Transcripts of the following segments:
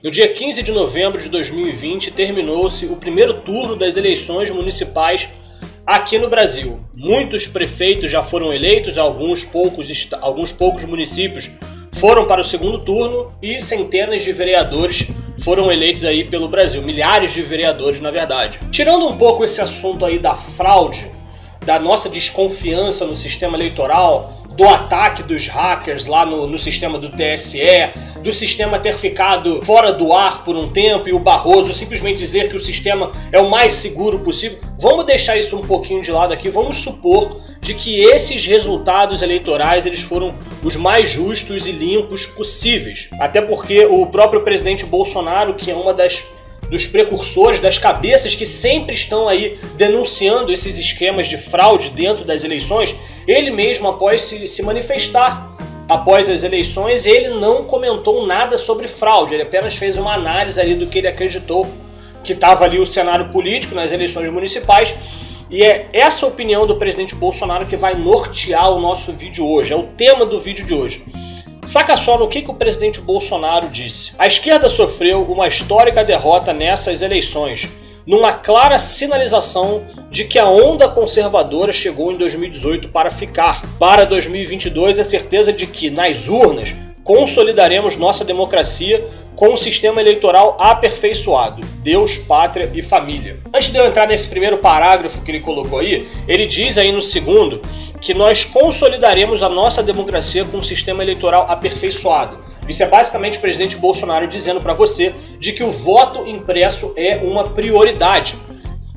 No dia 15 de novembro de 2020, terminou-se o primeiro turno das eleições municipais aqui no Brasil. Muitos prefeitos já foram eleitos, alguns poucos municípios foram para o segundo turno e centenas de vereadores foram eleitos aí pelo Brasil, milhares de vereadores na verdade. Tirando um pouco esse assunto aí da fraude, da nossa desconfiança no sistema eleitoral, do ataque dos hackers lá no sistema do TSE, do sistema ter ficado fora do ar por um tempo e o Barroso simplesmente dizer que o sistema é o mais seguro possível, vamos deixar isso um pouquinho de lado aqui, vamos supor de que esses resultados eleitorais eles foram os mais justos e limpos possíveis. Até porque o próprio presidente Bolsonaro, que é uma dos precursores, das cabeças que sempre estão aí denunciando esses esquemas de fraude dentro das eleições, ele mesmo, após se manifestar após as eleições, ele não comentou nada sobre fraude, ele apenas fez uma análise ali do que ele acreditou que estava ali o cenário político nas eleições municipais, e é essa opinião do presidente Bolsonaro que vai nortear o nosso vídeo hoje, é o tema do vídeo de hoje. Saca só no que o presidente Bolsonaro disse. A esquerda sofreu uma histórica derrota nessas eleições, numa clara sinalização de que a onda conservadora chegou em 2018 para ficar. Para 2022, a certeza de que, nas urnas, consolidaremos nossa democracia com um sistema eleitoral aperfeiçoado, Deus, pátria e família. Antes de eu entrar nesse primeiro parágrafo que ele colocou aí, ele diz aí no segundo que nós consolidaremos a nossa democracia com um sistema eleitoral aperfeiçoado. Isso é basicamente o presidente Bolsonaro dizendo para você de que o voto impresso é uma prioridade.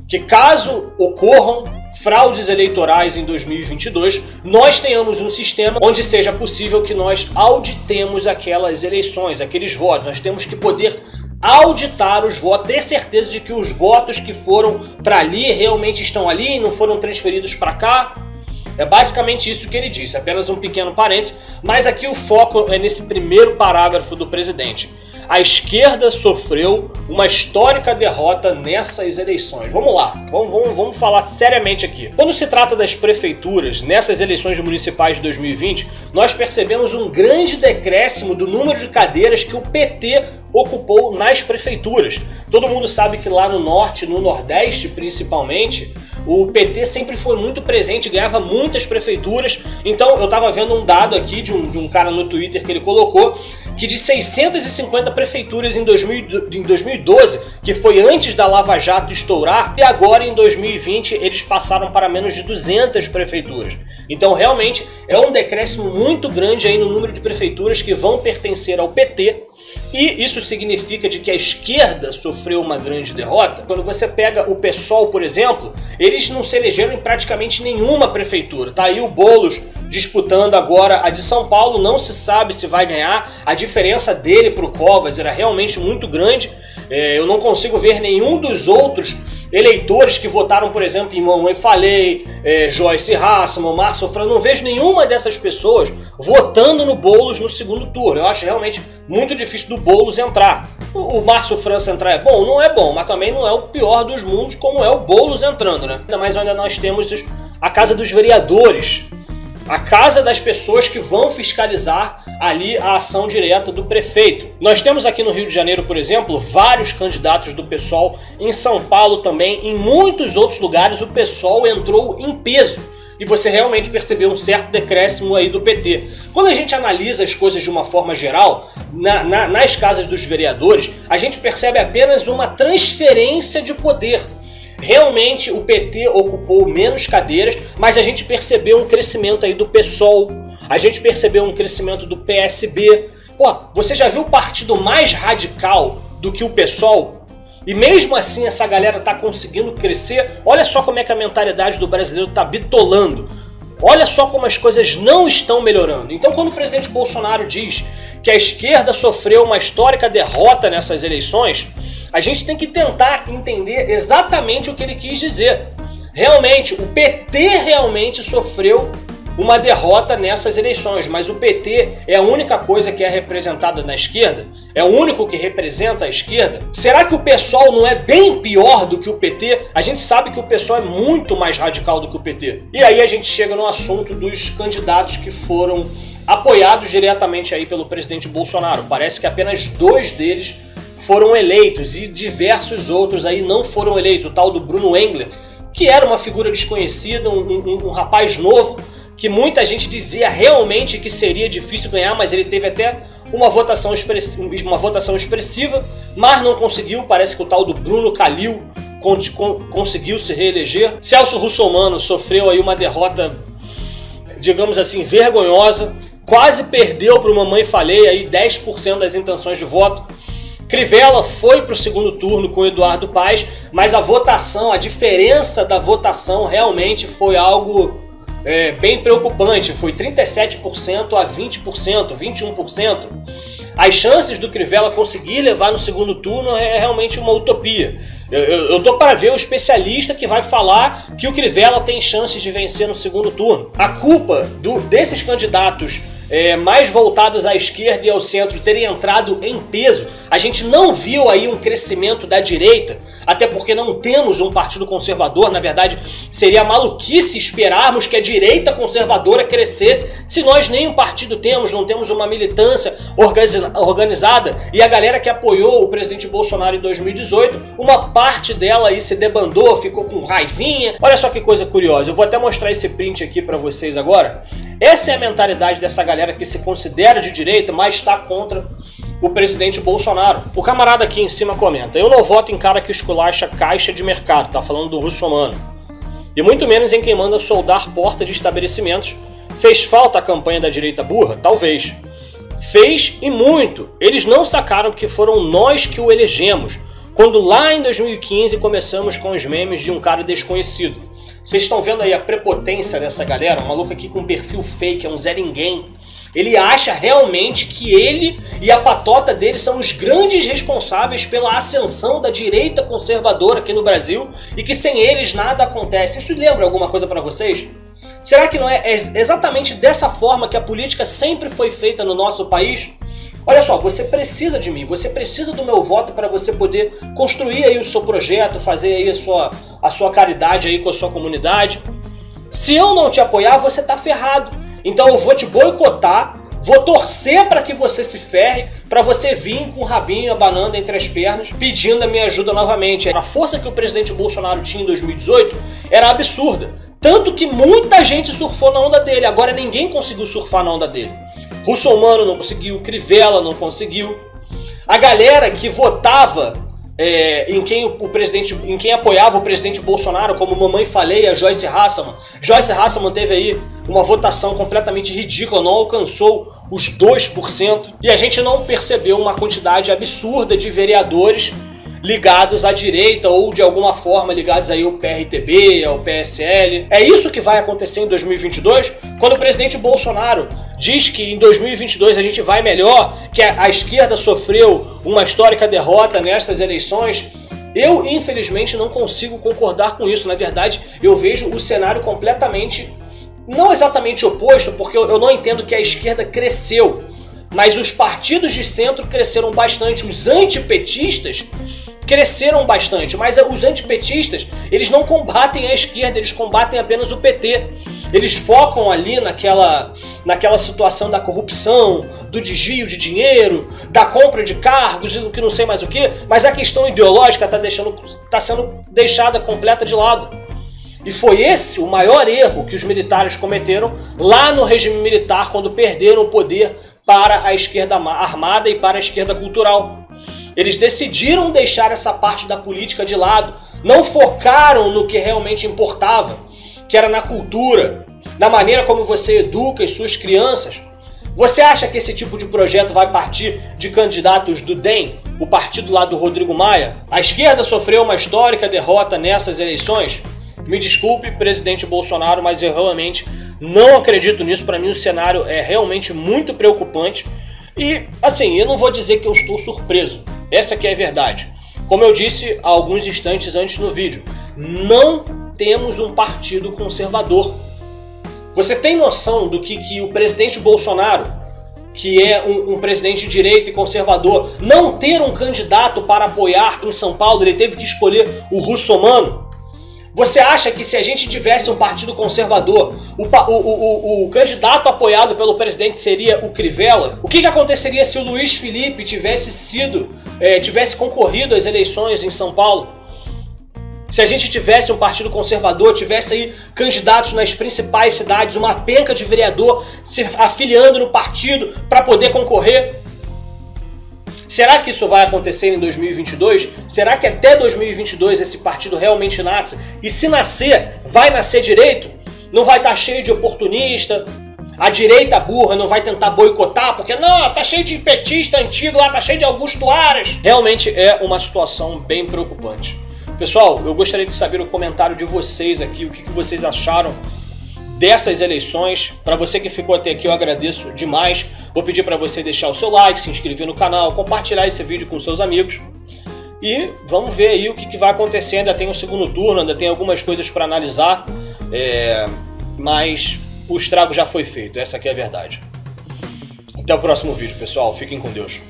Que caso ocorram fraudes eleitorais em 2022, nós tenhamos um sistema onde seja possível que nós auditemos aquelas eleições, aqueles votos. Nós temos que poder auditar os votos, ter certeza de que os votos que foram para ali realmente estão ali e não foram transferidos para cá. É basicamente isso que ele disse, apenas um pequeno parênteses, mas aqui o foco é nesse primeiro parágrafo do presidente. A esquerda sofreu uma histórica derrota nessas eleições. Vamos lá, vamos falar seriamente aqui. Quando se trata das prefeituras, nessas eleições municipais de 2020, nós percebemos um grande decréscimo do número de cadeiras que o PT ocupou nas prefeituras. Todo mundo sabe que lá no norte, no nordeste principalmente, o PT sempre foi muito presente, ganhava muitas prefeituras. Então eu estava vendo um dado aqui de um cara no Twitter que ele colocou que de 650 prefeituras em 2012, que foi antes da Lava Jato estourar, e agora em 2020 eles passaram para menos de 200 prefeituras. Então realmente é um decréscimo muito grande aí no número de prefeituras que vão pertencer ao PT, e isso significa de que a esquerda sofreu uma grande derrota. Quando você pega o PSOL, por exemplo, eles não se elegeram em praticamente nenhuma prefeitura. Tá aí o Boulos disputando agora a de São Paulo, não se sabe se vai ganhar. A diferença dele para o Covas era realmente muito grande. Eu não consigo ver nenhum dos outros eleitores que votaram, por exemplo, em Mamãe Falei, Joyce Hasselmann, Márcio França, não vejo nenhuma dessas pessoas votando no Boulos no segundo turno. Eu acho realmente muito difícil do Boulos entrar. O Márcio França entrar é bom? Não é bom, mas também não é o pior dos mundos como é o Boulos entrando, né? Ainda mais onde nós temos a Casa dos Vereadores, a casa das pessoas que vão fiscalizar ali a ação direta do prefeito. Nós temos aqui no Rio de Janeiro, por exemplo, vários candidatos do PSOL, em São Paulo também, em muitos outros lugares o PSOL entrou em peso. E você realmente percebeu um certo decréscimo aí do PT. Quando a gente analisa as coisas de uma forma geral, nas casas dos vereadores, a gente percebe apenas uma transferência de poder. Realmente o PT ocupou menos cadeiras, mas a gente percebeu um crescimento aí do PSOL, a gente percebeu um crescimento do PSB. Pô, você já viu o partido mais radical do que o PSOL? E mesmo assim essa galera tá conseguindo crescer. Olha só como é que a mentalidade do brasileiro tá bitolando. Olha só como as coisas não estão melhorando. Então quando o presidente Bolsonaro diz que a esquerda sofreu uma histórica derrota nessas eleições, a gente tem que tentar entender exatamente o que ele quis dizer. Realmente, o PT realmente sofreu uma derrota nessas eleições, mas o PT é a única coisa que é representada na esquerda? É o único que representa a esquerda? Será que o PSOL não é bem pior do que o PT? A gente sabe que o PSOL é muito mais radical do que o PT. E aí a gente chega no assunto dos candidatos que foram apoiados diretamente aí pelo presidente Bolsonaro. Parece que apenas 2 deles foram eleitos e diversos outros aí não foram eleitos. O tal do Bruno Engler, que era uma figura desconhecida, um rapaz novo, que muita gente dizia realmente que seria difícil ganhar, mas ele teve até uma votação expressiva, mas não conseguiu. Parece que o tal do Bruno Calil conseguiu se reeleger. Celso Russomano sofreu aí uma derrota, digamos assim, vergonhosa, quase perdeu para o Mamãe Falei aí 10% das intenções de voto. Crivella foi para o segundo turno com o Eduardo Paes, mas a votação, a diferença da votação realmente foi algo bem preocupante. Foi 37% a 20%, 21%. As chances do Crivella conseguir levar no segundo turno é realmente uma utopia. Eu tô para ver o especialista que vai falar que o Crivella tem chances de vencer no segundo turno. A culpa desses candidatos mais voltados à esquerda e ao centro terem entrado em peso, a gente não viu aí um crescimento da direita, até porque não temos um partido conservador. Na verdade, seria maluquice esperarmos que a direita conservadora crescesse se nós nem um partido temos, não temos uma militância organizada. E a galera que apoiou o presidente Bolsonaro em 2018, uma parte dela aí se debandou, ficou com raivinha. Olha só que coisa curiosa, eu vou até mostrar esse print aqui para vocês agora. Essa é a mentalidade dessa galera que se considera de direita, mas está contra o presidente Bolsonaro. O camarada aqui em cima comenta: eu não voto em cara que esculacha caixa de mercado, tá falando do Russomano, e muito menos em quem manda soldar porta de estabelecimentos. Fez falta a campanha da direita burra? Talvez. Fez e muito. Eles não sacaram que foram nós que o elegemos, quando lá em 2015 começamos com os memes de um cara desconhecido. Vocês estão vendo aí a prepotência dessa galera? Um maluco aqui com um perfil fake, é um Zé Ninguém. Ele acha realmente que ele e a patota dele são os grandes responsáveis pela ascensão da direita conservadora aqui no Brasil e que sem eles nada acontece. Isso lembra alguma coisa pra vocês? Será que não é exatamente dessa forma que a política sempre foi feita no nosso país? Olha só, você precisa de mim, você precisa do meu voto para você poder construir aí o seu projeto, fazer aí a sua caridade aí com a sua comunidade. Se eu não te apoiar, você tá ferrado. Então eu vou te boicotar, vou torcer para que você se ferre, para você vir com o rabinho abanando entre as pernas, pedindo a minha ajuda novamente. A força que o presidente Bolsonaro tinha em 2018 era absurda. Tanto que muita gente surfou na onda dele, agora ninguém conseguiu surfar na onda dele. Russomano não conseguiu, Crivella não conseguiu. A galera que votava em quem apoiava o presidente Bolsonaro, como Mamãe Falei, a Joyce Hasselman. Joyce Hasselman teve aí uma votação completamente ridícula, não alcançou os 2%. E a gente não percebeu uma quantidade absurda de vereadores ligados à direita ou de alguma forma ligados aí ao PRTB, ao PSL. É isso que vai acontecer em 2022? Quando o presidente Bolsonaro diz que em 2022 a gente vai melhor, que a esquerda sofreu uma histórica derrota nessas eleições, eu infelizmente não consigo concordar com isso. Na verdade, eu vejo o cenário completamente, não exatamente oposto, porque eu não entendo que a esquerda cresceu, mas os partidos de centro cresceram bastante, os antipetistas cresceram bastante, mas os antipetistas, eles não combatem a esquerda, eles combatem apenas o PT. Eles focam ali naquela situação da corrupção, do desvio de dinheiro, da compra de cargos e do que não sei mais o que, mas a questão ideológica está sendo deixada completa de lado. E foi esse o maior erro que os militares cometeram lá no regime militar, quando perderam o poder para a esquerda armada e para a esquerda cultural. Eles decidiram deixar essa parte da política de lado, não focaram no que realmente importava, que era na cultura, na maneira como você educa as suas crianças. Você acha que esse tipo de projeto vai partir de candidatos do DEM, o partido lá do Rodrigo Maia? A esquerda sofreu uma histórica derrota nessas eleições? Me desculpe, presidente Bolsonaro, mas eu realmente não acredito nisso. Para mim o cenário é realmente muito preocupante. E, assim, eu não vou dizer que eu estou surpreso. Essa que é a verdade. Como eu disse há alguns instantes antes no vídeo, não temos um partido conservador. Você tem noção do que o presidente Bolsonaro, que é um presidente de direita e conservador, não ter um candidato para apoiar em São Paulo, ele teve que escolher o Russomano? Você acha que se a gente tivesse um partido conservador, o candidato apoiado pelo presidente seria o Crivella? O que aconteceria se o Luiz Felipe tivesse concorrido às eleições em São Paulo? Se a gente tivesse um partido conservador, tivesse aí candidatos nas principais cidades, uma penca de vereador se afiliando no partido para poder concorrer? Será que isso vai acontecer em 2022? Será que até 2022 esse partido realmente nasce? E se nascer, vai nascer direito? Não vai estar cheio de oportunista? A direita burra não vai tentar boicotar porque não, tá cheio de petista antigo lá, tá cheio de Augusto Aras. Realmente é uma situação bem preocupante. Pessoal, eu gostaria de saber o comentário de vocês aqui, o que vocês acharam dessas eleições. Para você que ficou até aqui, eu agradeço demais. Vou pedir para você deixar o seu like, se inscrever no canal, compartilhar esse vídeo com seus amigos. E vamos ver aí o que vai acontecer. Ainda tem um segundo turno, ainda tem algumas coisas para analisar. Mas o estrago já foi feito, essa aqui é a verdade. Até o próximo vídeo, pessoal. Fiquem com Deus.